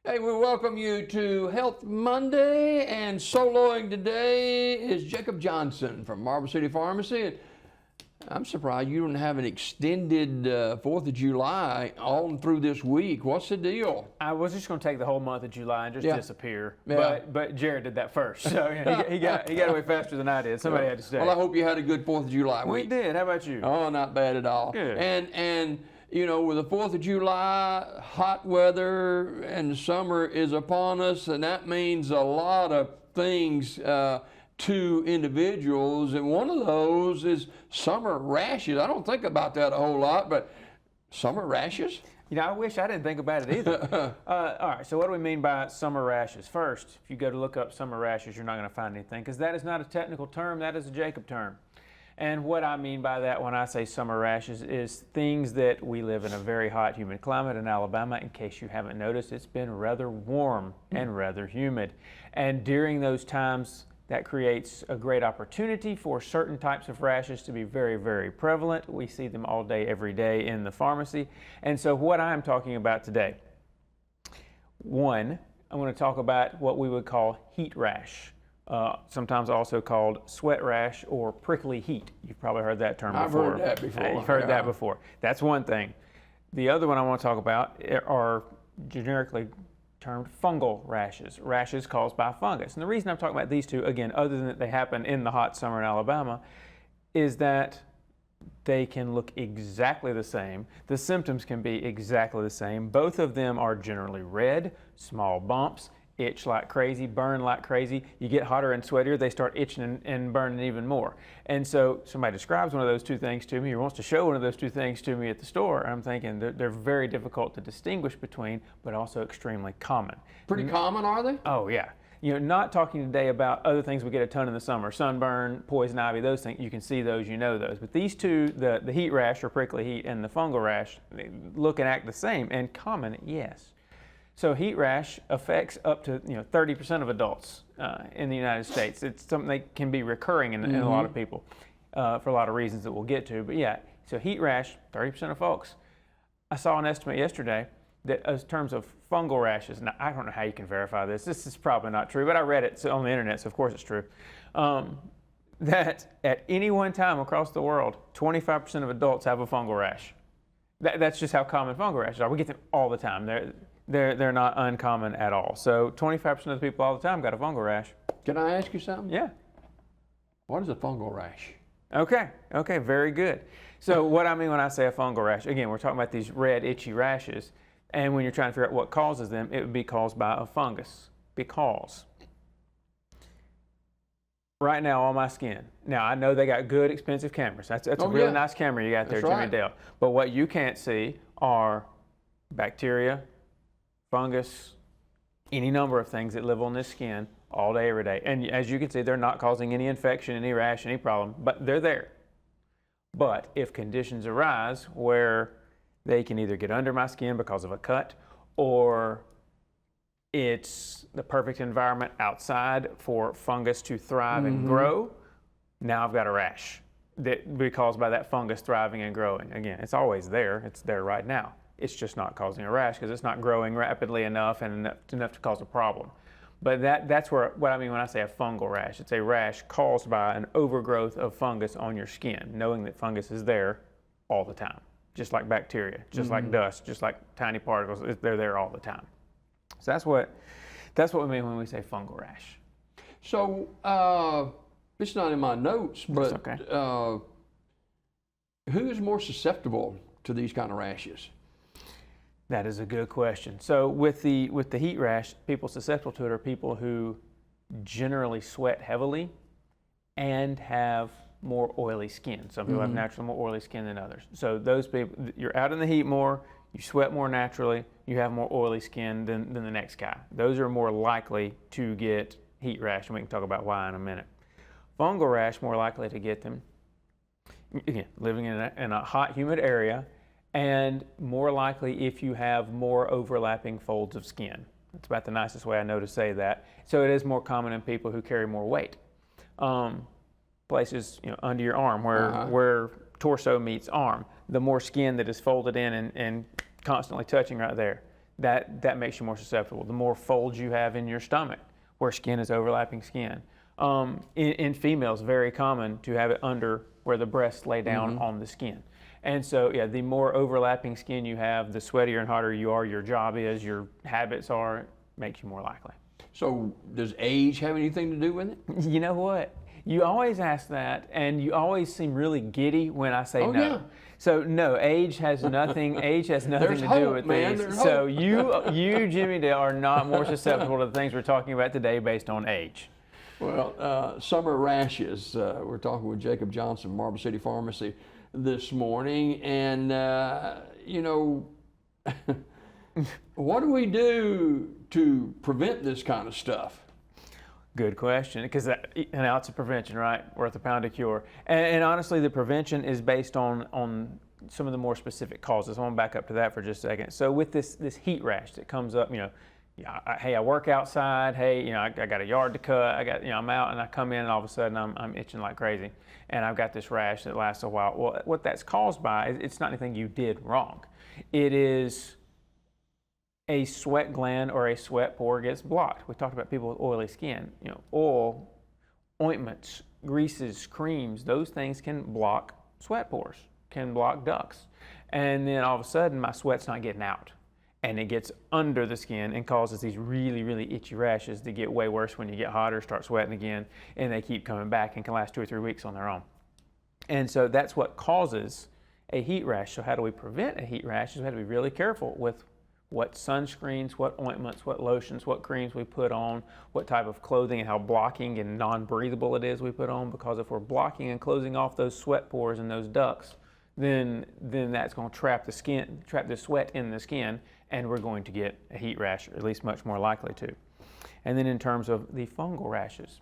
Hey, we welcome you to Health Monday, and soloing today is Jacob Johnson from Marble City Pharmacy. And I'm surprised you don't have an extended 4th of July all through this week. What's the deal? I was just going to take the whole month of July and just disappear, Yeah. but Jared did that first, so he got away faster than I did. Somebody had to stay. Well, I hope you had a good 4th of July We week. did. How about you? Oh, not bad at all. Good. And you know, with the 4th of July, hot weather and summer is upon us, and that means a lot of things to individuals, and one of those is summer rashes. I don't think about that a whole lot, but summer rashes? You know, I wish I didn't think about it either. All right, so what do we mean by summer rashes? First, if you go to look up summer rashes, you're not going to find anything, because that is not a technical term, that is a Jacob term. And what I mean by that when I say summer rashes is things that we live in a very hot, humid climate in Alabama. In case you haven't noticed, it's been rather warm and rather humid. And during those times, that creates a great opportunity for certain types of rashes to be very, very prevalent. We see them all day, every day in the pharmacy. And so what I'm talking about today, one, I'm going to talk about what we would call heat rash. Sometimes also called sweat rash or prickly heat. You've probably heard that term before. I've heard that before. You've heard that before. That's one thing. The other one I want to talk about are generically termed fungal rashes, rashes caused by fungus. And the reason I'm talking about these two, again, other than that they happen in the hot summer in Alabama, is that they can look exactly the same. The symptoms can be exactly the same. Both of them are generally red, small bumps, itch like crazy, burn like crazy. You get hotter and sweatier, they start itching and burning even more. And so somebody describes one of those two things to me or wants to show one of those two things to me at the store, and I'm thinking they're very difficult to distinguish between, but also extremely common. Pretty common, are they? Oh yeah. You know, not talking today about other things we get a ton in the summer, sunburn, poison ivy, those things, you can see those, you know those. But these two, the heat rash or prickly heat and the fungal rash, they look and act the same and common, yes. So heat rash affects up to 30% of adults in the United States. It's something that can be recurring in a lot of people for a lot of reasons that we'll get to. But yeah, so heat rash, 30% of folks. I saw an estimate yesterday that in terms of fungal rashes, now I don't know how you can verify this. This is probably not true, but I read it on the internet, so of course it's true. That at any one time across the world, 25% of adults have a fungal rash. That's just how common fungal rashes are. We get them all the time. They're not uncommon at all. So 25% of the people all the time got a fungal rash. Can I ask you something? Yeah. What is a fungal rash? Okay, very good. So what I mean when I say a fungal rash, again, we're talking about these red, itchy rashes, and when you're trying to figure out what causes them, it would be caused by a fungus. Because right now on my skin, now I know they got good, expensive cameras. That's a really nice camera you got there, Jimmy Dale. But what you can't see are bacteria, fungus, any number of things that live on this skin all day, every day. And as you can see, they're not causing any infection, any rash, any problem, but they're there. But if conditions arise where they can either get under my skin because of a cut, or it's the perfect environment outside for fungus to thrive and grow, now I've got a rash that will be caused by that fungus thriving and growing. Again, it's always there. It's there right now. It's just not causing a rash because it's not growing rapidly enough and enough to cause a problem. But that's what I mean when I say a fungal rash. It's a rash caused by an overgrowth of fungus on your skin, knowing that fungus is there all the time, just like bacteria, just like dust, just like tiny particles. They're there all the time. So that's what we mean when we say fungal rash. So it's not in my notes, but okay. Who is more susceptible to these kind of rashes? That is a good question. So with the heat rash, people susceptible to it are people who generally sweat heavily and have more oily skin. Some people have naturally more oily skin than others. So those people, you're out in the heat more, you sweat more naturally, you have more oily skin than the next guy. Those are more likely to get heat rash, and we can talk about why in a minute. Fungal rash, more likely to get them, again, living in a hot, humid area, and more likely if you have more overlapping folds of skin. That's about the nicest way I know to say that. So it is more common in people who carry more weight. Places under your arm where torso meets arm, the more skin that is folded in and constantly touching right there, that makes you more susceptible. The more folds you have in your stomach, where skin is overlapping skin. In females, very common to have it under where the breasts lay down on the skin. And so, yeah, the more overlapping skin you have, the sweatier and hotter you are, your job is, your habits are, makes you more likely. So does age have anything to do with it? You know what? You always ask that, and you always seem really giddy when I say no. Yeah. So no, age has nothing. Age has nothing There's to hope, do with man. these. There's So hope. you, Jimmy Dale, are not more susceptible to the things we're talking about today based on age. Well, summer rashes. We're talking with Jacob Johnson, Marble City Pharmacy, this morning, and you know, what do we do to prevent this kind of stuff? Good question, because an ounce of prevention, right, worth a pound of cure. And honestly, the prevention is based on some of the more specific causes. I want to back up to that for just a second. So with this heat rash that comes up, hey, I work outside. Hey, I got a yard to cut. I'm out and I come in and all of a sudden I'm itching like crazy, and I've got this rash that lasts a while. Well, what that's caused by, it's not anything you did wrong. It is a sweat gland or a sweat pore gets blocked. We talked about people with oily skin. Oil, ointments, greases, creams, those things can block sweat pores, can block ducts. And then all of a sudden my sweat's not getting out, and it gets under the skin and causes these really, really itchy rashes that get way worse when you get hotter, start sweating again, and they keep coming back and can last 2 or 3 weeks on their own. And so that's what causes a heat rash. So how do we prevent a heat rash? We have to be really careful with what sunscreens, what ointments, what lotions, what creams we put on, what type of clothing, and how blocking and non-breathable it is we put on. Because if we're blocking and closing off those sweat pores and those ducts, then that's going to trap the sweat in the skin, and we're going to get a heat rash, or at least much more likely to. And then in terms of the fungal rashes,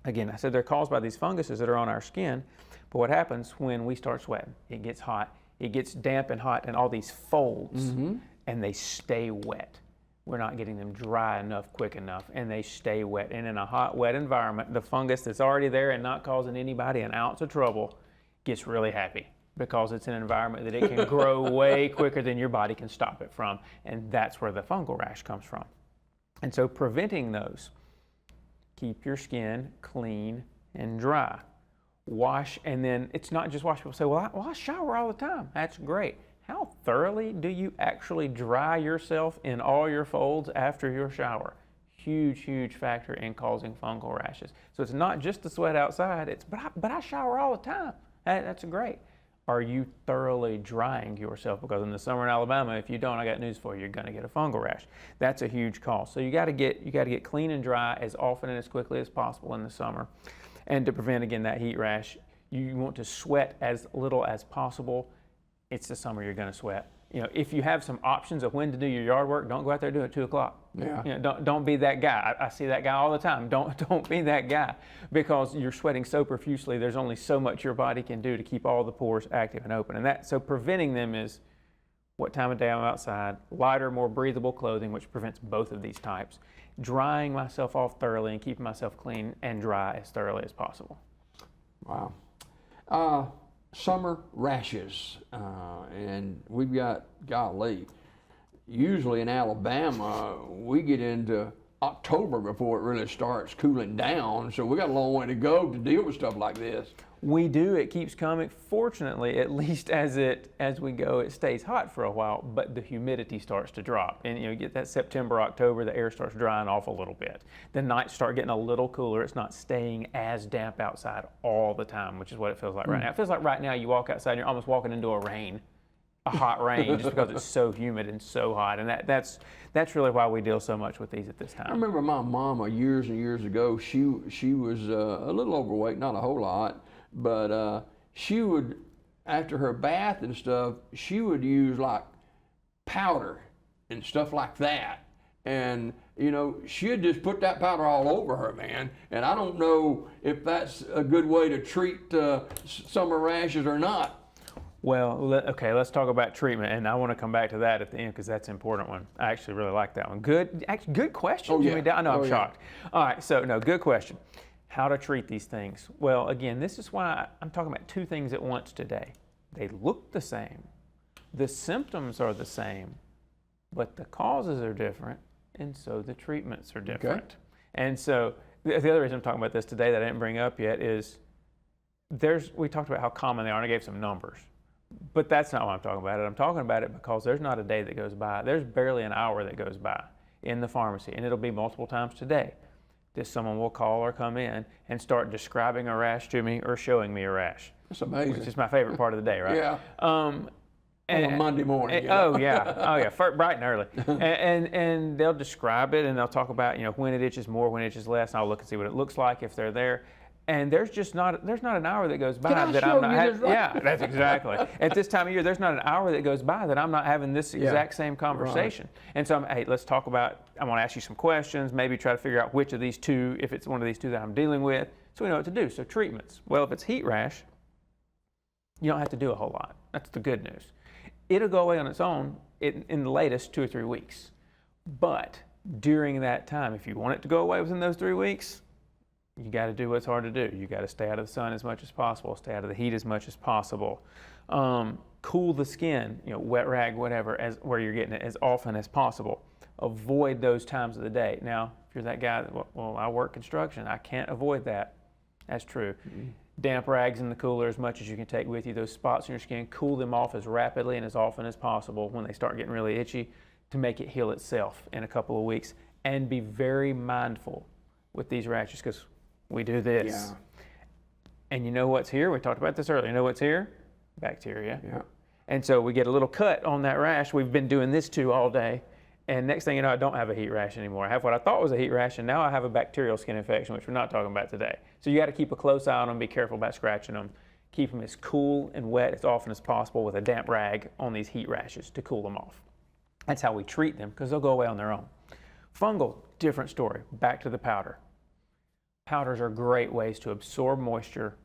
again, I said they're caused by these funguses that are on our skin, but what happens when we start sweating? It gets hot, it gets damp and hot, and all these folds, and they stay wet. We're not getting them dry enough, quick enough, and they stay wet. And in a hot, wet environment, the fungus that's already there and not causing anybody an ounce of trouble gets really happy, because it's an environment that it can grow way quicker than your body can stop it from, and that's where the fungal rash comes from. And so preventing those, keep your skin clean and dry. Wash, and then it's not just wash. People say, well, I shower all the time. That's great. How thoroughly do you actually dry yourself in all your folds after your shower? Huge, huge factor in causing fungal rashes. So it's not just the sweat outside, but I shower all the time. That's great. Are you thoroughly drying yourself? Because in the summer in Alabama, if you don't, I got news for you, you're gonna get a fungal rash. That's a huge cause. So you gotta get clean and dry as often and as quickly as possible in the summer. And to prevent, again, that heat rash, you want to sweat as little as possible. It's the summer, you're gonna sweat. If you have some options of when to do your yard work, don't go out there and do it at 2 o'clock. Yeah. Don't be that guy. I see that guy all the time. Don't be that guy, because you're sweating so profusely. There's only so much your body can do to keep all the pores active and open. So preventing them is what time of day I'm outside, lighter, more breathable clothing, which prevents both of these types, drying myself off thoroughly and keeping myself clean and dry as thoroughly as possible. Wow. Summer rashes, and we've got, golly, usually in Alabama, we get into October before it really starts cooling down, so we got a long way to go to deal with stuff like this. We do. It keeps coming. Fortunately, at least as we go, it stays hot for a while, but the humidity starts to drop. And you get that September, October, the air starts drying off a little bit. The nights start getting a little cooler. It's not staying as damp outside all the time, which is what it feels like right now. It feels like right now you walk outside and you're almost walking into a hot rain, just because it's so humid and so hot. And that's really why we deal so much with these at this time. I remember my mama years and years ago, she was a little overweight, not a whole lot, but she would, after her bath and stuff, she would use like powder and stuff like that. And, she'd just put that powder all over her, man. And I don't know if that's a good way to treat summer rashes or not. Well, okay, let's talk about treatment, and I want to come back to that at the end, because that's an important one. I actually really like that one. Good question, Jimmy. I know, I'm shocked. All right, so no, good question. How to treat these things? Well, again, this is why I'm talking about 2 things at once today. They look the same. The symptoms are the same, but the causes are different, and so the treatments are different. And so the other reason I'm talking about this today that I didn't bring up yet is we talked about how common they are, and I gave some numbers. But that's not why I'm talking about it. I'm talking about it because there's not a day that goes by. There's barely an hour that goes by in the pharmacy, and it'll be multiple times today that someone will call or come in and start describing a rash to me or showing me a rash. That's amazing. Which is my favorite part of the day, right? Yeah. On a Monday morning. Oh yeah, bright and early. and they'll describe it, and they'll talk about when it itches more, when it itches less, and I'll look and see what it looks like if they're there. And there's not an hour that goes by that I'm not yeah, that's exactly. At this time of year, there's not an hour that goes by that I'm not having this exact same conversation. Right. And so hey, let's talk about, I'm going to ask you some questions, maybe try to figure out which of these two, if it's one of these two that I'm dealing with, so we know what to do. So treatments. Well, if it's heat rash, you don't have to do a whole lot. That's the good news. It'll go away on its own in the latest 2 or 3 weeks. But during that time, if you want it to go away within those 3 weeks, you got to do what's hard to do. You got to stay out of the sun as much as possible, stay out of the heat as much as possible. Cool the skin, wet rag, whatever, where you're getting it as often as possible. Avoid those times of the day. Now, if you're that guy that, well, I work construction, I can't avoid that. That's true. Mm-hmm. Damp rags in the cooler as much as you can take with you. Those spots in your skin, cool them off as rapidly and as often as possible when they start getting really itchy to make it heal itself in a couple of weeks. And be very mindful with these rashes because we do this. Yeah. And you know what's here? We talked about this earlier. You know what's here? Bacteria. Yeah. And so we get a little cut on that rash we've been doing this to all day. And next thing you know, I don't have a heat rash anymore. I have what I thought was a heat rash, and now I have a bacterial skin infection, which we're not talking about today. So you got to keep a close eye on them, be careful about scratching them. Keep them as cool and wet as often as possible with a damp rag on these heat rashes to cool them off. That's how we treat them, because they'll go away on their own. Fungal, different story. Back to the powder. Powders are great ways to absorb moisture,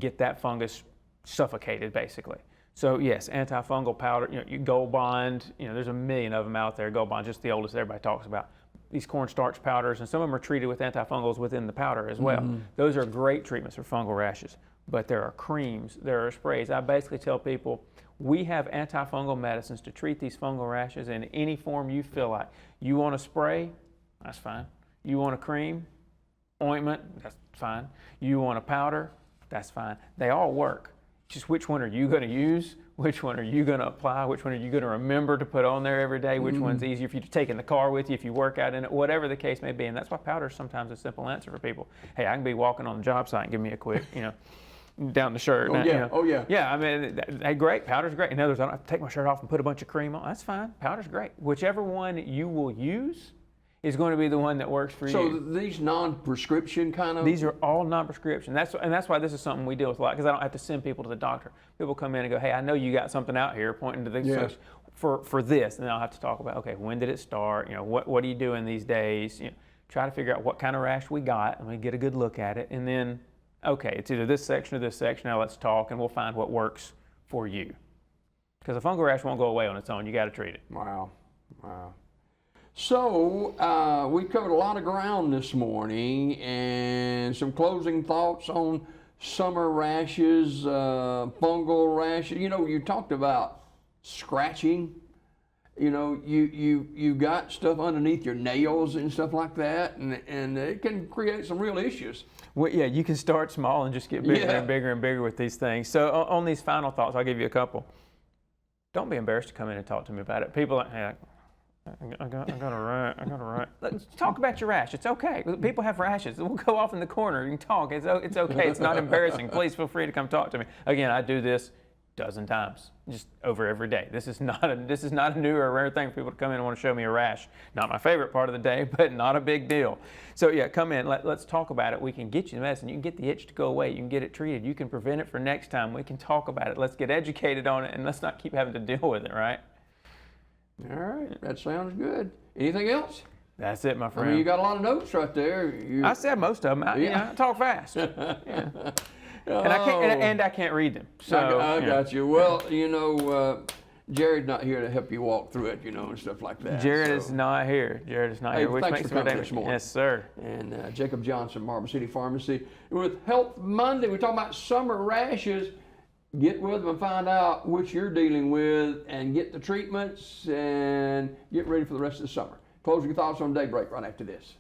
get that fungus suffocated, basically. So yes, antifungal powder, Gold Bond, there's a million of them out there. Gold Bond, just the oldest everybody talks about. These cornstarch powders, and some of them are treated with antifungals within the powder as well. Mm-hmm. Those are great treatments for fungal rashes. But there are creams, there are sprays. I basically tell people, we have antifungal medicines to treat these fungal rashes in any form you feel like. You want a spray? That's fine. You want a cream? Ointment? That's fine. You want a powder? That's fine. They all work. Just which one are you going to use? Which one are you going to apply? Which one are you going to remember to put on there every day? Which one's easier for you to take in the car with you if you work out in it? Whatever the case may be. And that's why powder is sometimes a simple answer for people. Hey, I can be walking on the job site and give me a quick, down the shirt. Oh, yeah. Yeah, I mean, hey, great. Powder's great. In other words, I don't have to take my shirt off and put a bunch of cream on. That's fine. Powder's great. Whichever one you will use is going to be the one that works for you. So these non-prescription kind of? These are all non-prescription. That's why this is something we deal with a lot, because I don't have to send people to the doctor. People come in and go, hey, I know you got something out here pointing to this for this, and then I'll have to talk about, okay, when did it start? What are you doing these days? Try to figure out what kind of rash we got, and we get a good look at it, and then, okay, it's either this section or this section. Now let's talk, and we'll find what works for you. Because a fungal rash won't go away on its own. You got to treat it. Wow. So we covered a lot of ground this morning, and some closing thoughts on summer rashes, fungal rashes. You talked about scratching. You got stuff underneath your nails and stuff like that, and it can create some real issues. Well, yeah, you can start small and just get bigger and bigger and bigger with these things. So on these final thoughts, I'll give you a couple. Don't be embarrassed to come in and talk to me about it. People are like, hey, I got a rash. Let's talk about your rash. It's okay. People have rashes. We'll go off in the corner. You can talk. It's okay. It's not embarrassing. Please feel free to come talk to me. Again, I do this a dozen times, just over every day. This is not a new or rare thing for people to come in and want to show me a rash. Not my favorite part of the day, but not a big deal. So yeah, come in. Let's talk about it. We can get you the medicine. You can get the itch to go away. You can get it treated. You can prevent it for next time. We can talk about it. Let's get educated on it, and let's not keep having to deal with it, right? All right, that sounds good. Anything else? That's it, my friend. I mean, you got a lot of notes right there. I said most of them. I talk fast. Yeah. And I can't read them. So I got you. Well, Jared's not here to help you walk through it, and stuff like that. Jared is not here. Which thanks makes for coming this morning. Yes, sir. And Jacob Johnson, Marble City Pharmacy. With Health Monday, we're talking about summer rashes. get with them and find out which you're dealing with and get the treatments and get ready for the rest of the summer. Closing thoughts on Daybreak right after this.